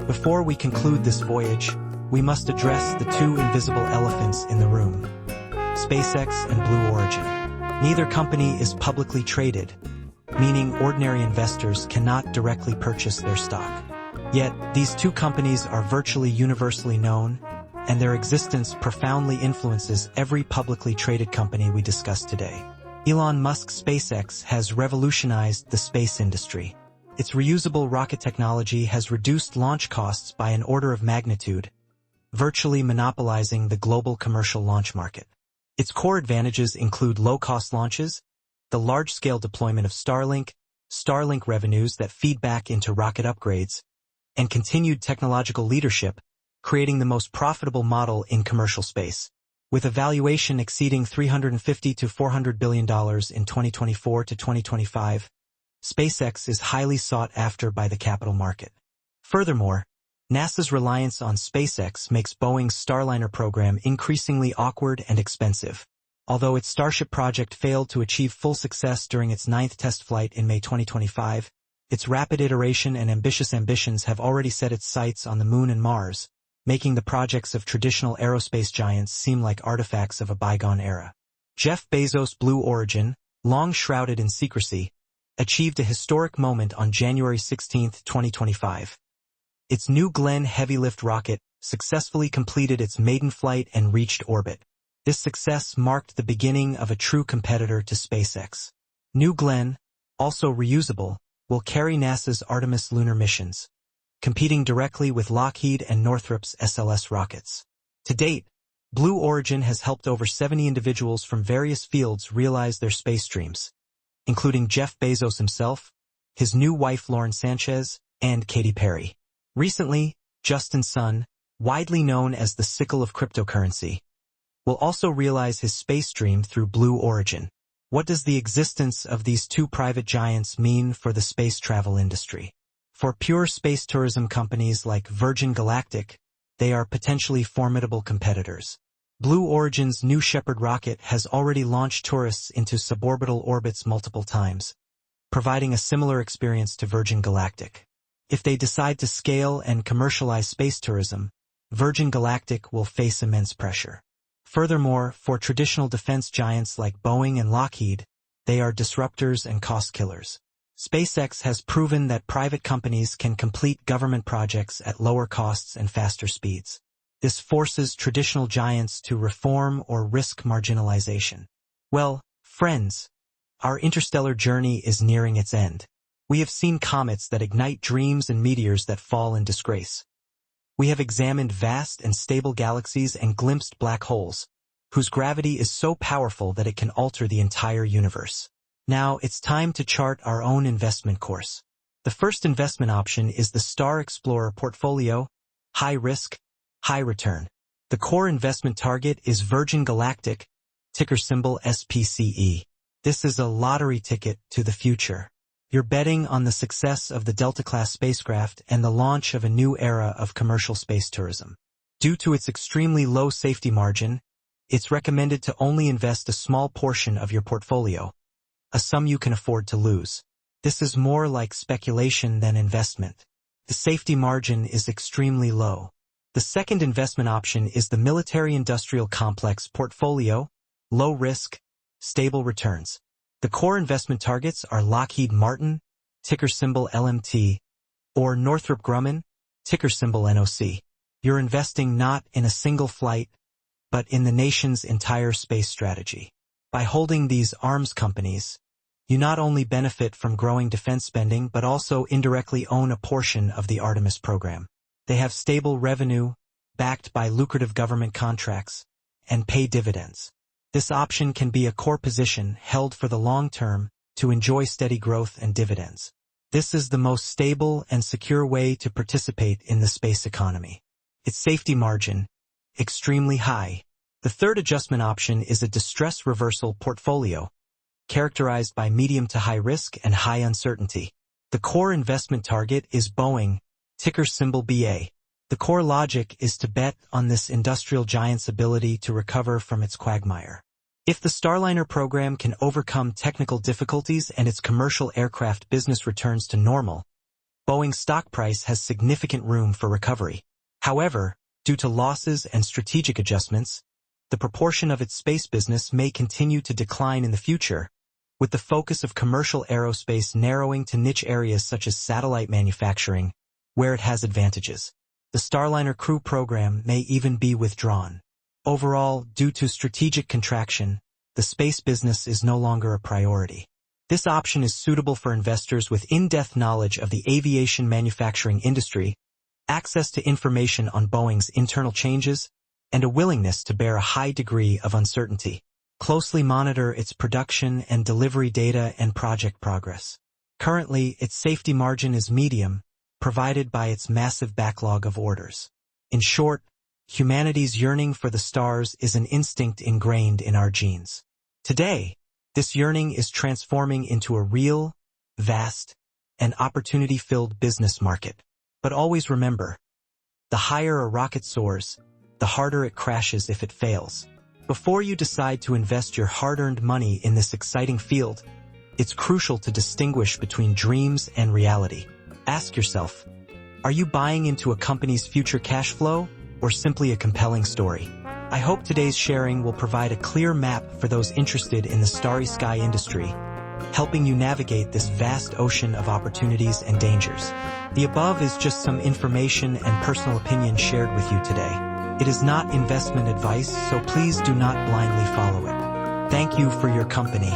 Before we conclude this voyage, we must address the two invisible elephants in the room: SpaceX and Blue Origin. Neither company is publicly traded, meaning ordinary investors cannot directly purchase their stock. Yet, these two companies are virtually universally known, and their existence profoundly influences every publicly traded company we discuss today. Elon Musk's SpaceX has revolutionized the space industry. Its reusable rocket technology has reduced launch costs by an order of magnitude, virtually monopolizing the global commercial launch market. Its core advantages include low-cost launches, the large-scale deployment of Starlink revenues that feed back into rocket upgrades, and continued technological leadership, creating the most profitable model in commercial space. With a valuation exceeding $350 to $400 billion in 2024 to 2025, SpaceX is highly sought after by the capital market. Furthermore, NASA's reliance on SpaceX makes Boeing's Starliner program increasingly awkward and expensive. Although its Starship project failed to achieve full success during its 9th test flight in May 2025, its rapid iteration and ambitious ambitions have already set its sights on the Moon and Mars, making the projects of traditional aerospace giants seem like artifacts of a bygone era. Jeff Bezos' Blue Origin, long shrouded in secrecy, achieved a historic moment on January 16, 2025. Its New Glenn heavy-lift rocket successfully completed its maiden flight and reached orbit. This success marked the beginning of a true competitor to SpaceX. New Glenn, also reusable, will carry NASA's Artemis lunar missions, competing directly with Lockheed and Northrop's SLS rockets. To date, Blue Origin has helped over 70 individuals from various fields realize their space dreams, including Jeff Bezos himself, his new wife Lauren Sanchez, and Katy Perry. Recently, Justin Sun, widely known as the sickle of cryptocurrency, will also realize his space dream through Blue Origin. What does the existence of these two private giants mean for the space travel industry? For pure space tourism companies like Virgin Galactic, they are potentially formidable competitors. Blue Origin's New Shepard rocket has already launched tourists into suborbital orbits multiple times, providing a similar experience to Virgin Galactic. If they decide to scale and commercialize space tourism, Virgin Galactic will face immense pressure. Furthermore, for traditional defense giants like Boeing and Lockheed, they are disruptors and cost killers. SpaceX has proven that private companies can complete government projects at lower costs and faster speeds. This forces traditional giants to reform or risk marginalization. Well, friends, our interstellar journey is nearing its end. We have seen comets that ignite dreams and meteors that fall in disgrace. We have examined vast and stable galaxies and glimpsed black holes, whose gravity is so powerful that it can alter the entire universe. Now it's time to chart our own investment course. The first investment option is the Star Explorer portfolio, high risk, high return. The core investment target is Virgin Galactic, ticker symbol SPCE. This is a lottery ticket to the future. You're betting on the success of the Delta-class spacecraft and the launch of a new era of commercial space tourism. Due to its extremely low safety margin, it's recommended to only invest a small portion of your portfolio, a sum you can afford to lose. This is more like speculation than investment. The safety margin is extremely low. The second investment option is the military-industrial complex portfolio, low risk, stable returns. The core investment targets are Lockheed Martin, ticker symbol LMT, or Northrop Grumman, ticker symbol NOC. You're investing not in a single flight, but in the nation's entire space strategy. By holding these arms companies, you not only benefit from growing defense spending but also indirectly own a portion of the Artemis program. They have stable revenue, backed by lucrative government contracts, and pay dividends. This option can be a core position held for the long term to enjoy steady growth and dividends. This is the most stable and secure way to participate in the space economy. Its safety margin, extremely high. The third adjustment option is a distress reversal portfolio, characterized by medium to high risk and high uncertainty. The core investment target is Boeing, ticker symbol BA. The core logic is to bet on this industrial giant's ability to recover from its quagmire. If the Starliner program can overcome technical difficulties and its commercial aircraft business returns to normal, Boeing's stock price has significant room for recovery. However, due to losses and strategic adjustments, the proportion of its space business may continue to decline in the future, with the focus of commercial aerospace narrowing to niche areas such as satellite manufacturing, where it has advantages. The Starliner Crew program may even be withdrawn. Overall, due to strategic contraction, the space business is no longer a priority. This option is suitable for investors with in-depth knowledge of the aviation manufacturing industry, access to information on Boeing's internal changes, and a willingness to bear a high degree of uncertainty. Closely monitor its production and delivery data and project progress. Currently, its safety margin is medium, provided by its massive backlog of orders. In short, humanity's yearning for the stars is an instinct ingrained in our genes. Today, this yearning is transforming into a real, vast, and opportunity-filled business market. But always remember, the higher a rocket soars, the harder it crashes if it fails. Before you decide to invest your hard-earned money in this exciting field, it's crucial to distinguish between dreams and reality. Ask yourself, are you buying into a company's future cash flow or simply a compelling story? I hope today's sharing will provide a clear map for those interested in the starry sky industry, helping you navigate this vast ocean of opportunities and dangers. The above is just some information and personal opinion shared with you today. It is not investment advice, so please do not blindly follow it. Thank you for your company.